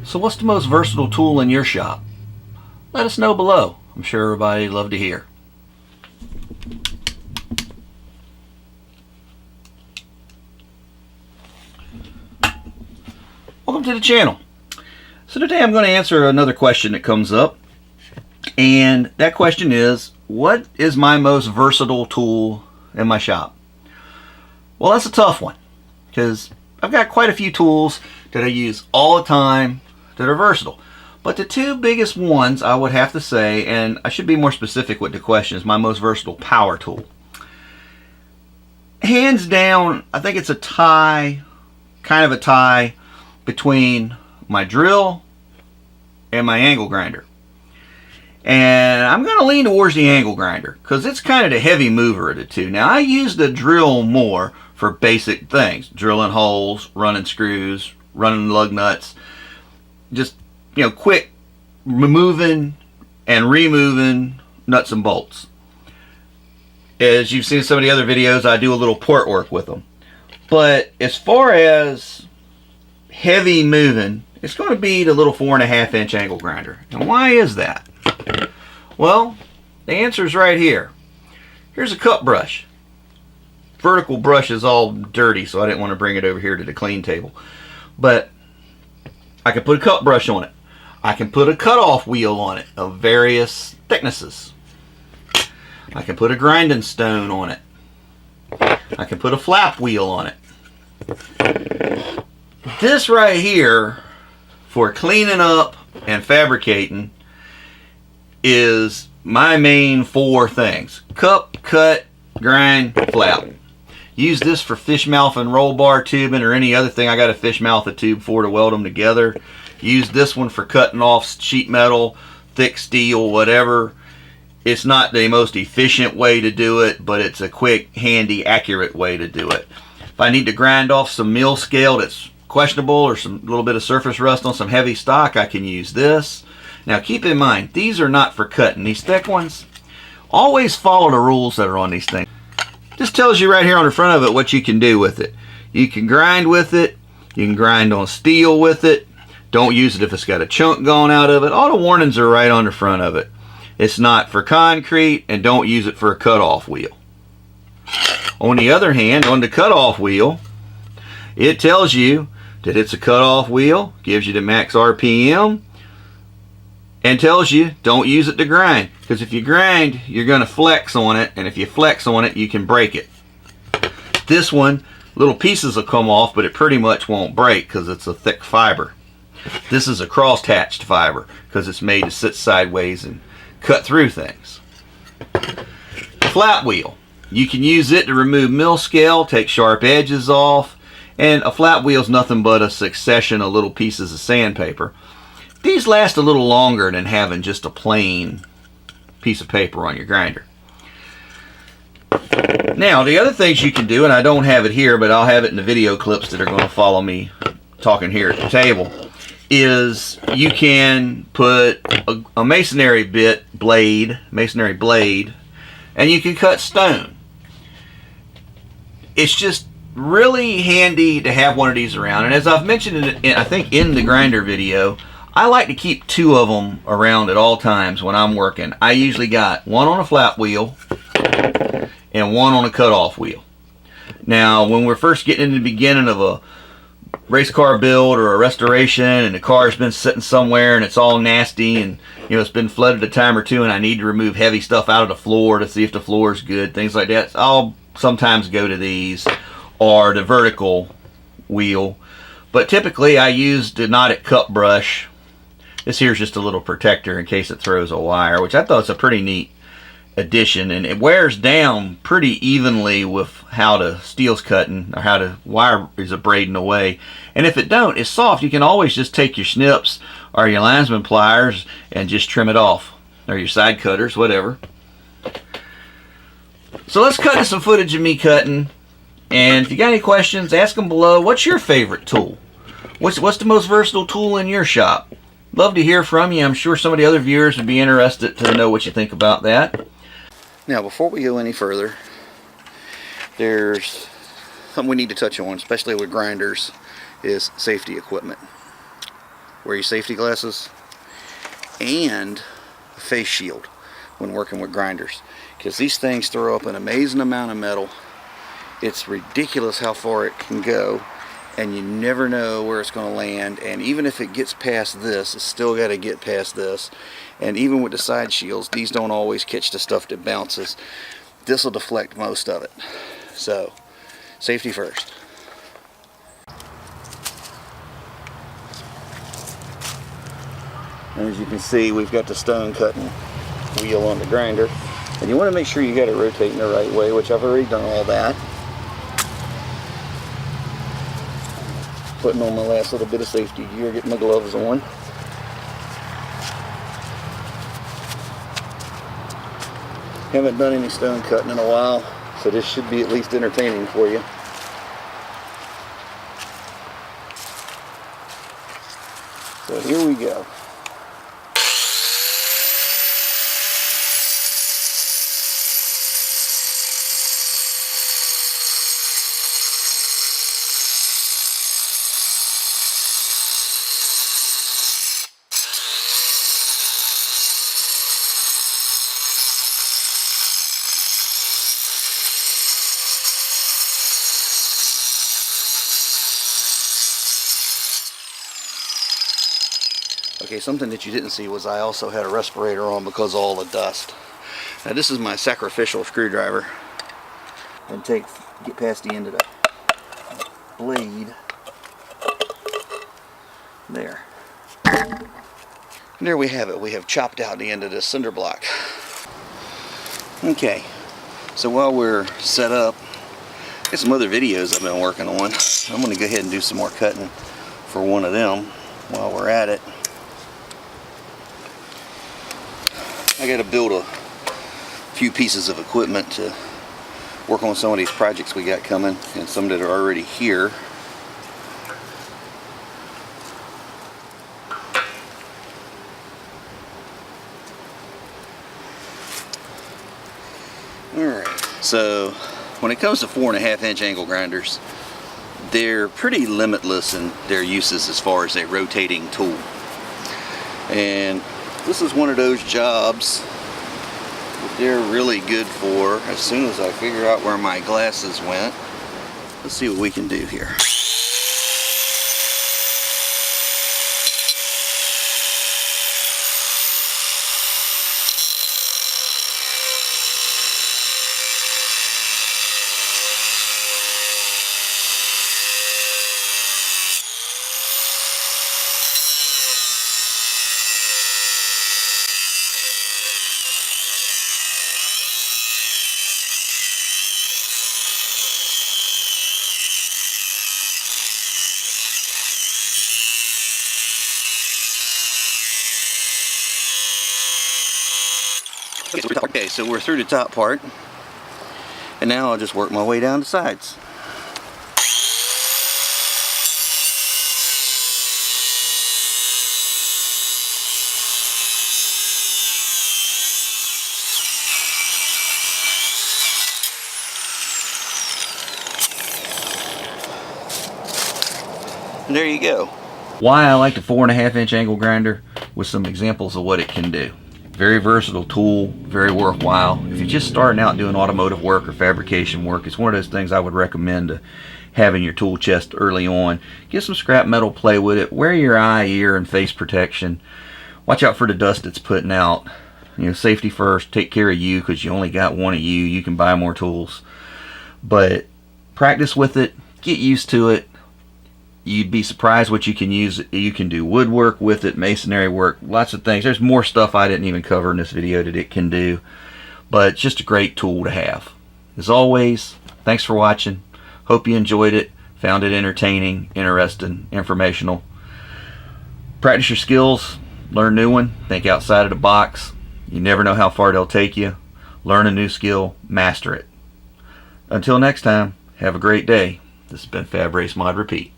So what's the most versatile tool in your shop? Let us know below. I'm sure everybody would love to hear. Welcome to the channel. So today I'm going to answer another question that comes up. And that question is, what is my most versatile tool in my shop? Well, that's a tough one, because I've got quite a few tools that I use all the time that are versatile. But the two biggest ones I would have to say, and I should be more specific with the question, is my most versatile power tool. Hands down, I think it's a tie, kind of a tie, between my drill and my angle grinder. And I'm going to lean towards the angle grinder because it's kind of the heavy mover of the two. Now, I use the drill more for basic things, drilling holes, running screws, running lug nuts, just, you know, quick removing and removing nuts and bolts. As you've seen in some of the other videos, I do a little port work with them. But as far as heavy moving, it's going to be the little 4.5 inch angle grinder. And why is that? Well, the answer is right here. Here's a cut brush. Vertical brush is all dirty, so I didn't want to bring it over here to the clean table. But I can put a cut brush on it. I can put a cutoff wheel on it of various thicknesses. I can put a grinding stone on it. I can put a flap wheel on it. This right here, for cleaning up and fabricating, is my main four things: cup, cut, grind, flap. Use this for fish mouth and roll bar tubing or any other thing I got to fish mouth a tube for to weld them together. Use this one for cutting off sheet metal, thick steel, whatever. It's not the most efficient way to do it, but it's a quick, handy, accurate way to do it. If I need to grind off some mill scale that's questionable or some little bit of surface rust on some heavy stock, I can use this. Now keep in mind, these are not for cutting. These thick ones, always follow the rules that are on these things. This tells you right here on the front of it what you can do with it. You can grind with it. You can grind on steel with it. Don't use it if it's got a chunk going out of it. All the warnings are right on the front of it. It's not for concrete, and don't use it for a cutoff wheel. On the other hand, on the cutoff wheel, it tells you that it's a cutoff wheel, gives you the max RPM, and tells you don't use it to grind, because if you grind, you're going to flex on it, and if you flex on it, you can break it. This one, little pieces will come off, but it pretty much won't break because it's a thick fiber. This is a cross-hatched fiber because it's made to sit sideways and cut through things. Flat wheel, you can use it to remove mill scale, take sharp edges off, and a flat wheel is nothing but a succession of little pieces of sandpaper. These last a little longer than having just a plain piece of paper on your grinder. Now, the other things you can do, and I don't have it here, but I'll have it in the video clips that are going to follow me talking here at the table, is you can put a masonry blade, and you can cut stone. It's just really handy to have one of these around. And as I've mentioned, I think in the grinder video, I like to keep two of them around at all times when I'm working. I usually got one on a flat wheel and one on a cutoff wheel. Now, when we're first getting in the beginning of a race car build or a restoration, and the car's been sitting somewhere and it's all nasty, and you know it's been flooded a time or two, and I need to remove heavy stuff out of the floor to see if the floor is good, things like that, I'll sometimes go to these or the vertical wheel. But typically I use the knotted cut brush. This here's just a little protector in case it throws a wire, which I thought was a pretty neat addition, and it wears down pretty evenly with how the steel's cutting or how the wire is abrading away. And if it don't, it's soft. You can always just take your snips or your linesman pliers and just trim it off, or your side cutters, whatever. So let's cut to some footage of me cutting, and if you got any questions, ask them below. What's your favorite tool? What's the most versatile tool in your shop? Love to hear from you. I'm sure some of the other viewers would be interested to know what you think about that. Now, before we go any further, there's something we need to touch on, especially with grinders, is safety equipment. wear your safety glasses, and a face shield when working with grinders, because these things throw up an amazing amount of metal. It's ridiculous how far it can go, and you never know where it's going to land. And even if it gets past this, it's still got to get past this. And even with the side shields, these don't always catch the stuff that bounces. This will deflect most of it. So safety first. And as you can see, we've got the stone cutting wheel on the grinder, and you want to make sure you got it rotating the right way, which I've already done all that. Putting on my last little bit of safety gear, getting my gloves on. Haven't done any stone cutting in a while, so this should be at least entertaining for you. So here we go. Okay, something that you didn't see was I also had a respirator on because of all the dust. Now this is my sacrificial screwdriver. And get past the end of the blade. There. And there we have it. We have chopped out the end of this cinder block. Okay, so while we're set up, got some other videos I've been working on. I'm going to go ahead and do some more cutting for one of them while we're at it. I got to build a few pieces of equipment to work on some of these projects we got coming, and some that are already here. Alright, so when it comes to 4.5-inch angle grinders, they're pretty limitless in their uses as far as a rotating tool. And this is one of those jobs that they're really good for. As soon as I figure out where my glasses went, let's see what we can do here. Okay, so we're through the top part, and now I'll just work my way down the sides. And there you go. Why I like the 4.5-inch angle grinder, with some examples of what it can do. Very versatile tool, very worthwhile. If you're just starting out doing automotive work or fabrication work, it's one of those things I would recommend to have in your tool chest early on. Get some scrap metal, play with it, wear your eye, ear, and face protection. Watch out for the dust it's putting out. You know, safety first, take care of you, because you only got one of you. You can buy more tools. But practice with it, get used to it. You'd be surprised what you can use. You can do woodwork with it, masonry work, lots of things. There's more stuff I didn't even cover in this video that it can do, but it's just a great tool to have. As always, thanks for watching. Hope you enjoyed it, found it entertaining, interesting, informational. Practice your skills, learn new one, think outside of the box. You never know how far they'll take you. Learn a new skill, master it. Until next time, have a great day. This has been Fab Race Mod Repeat.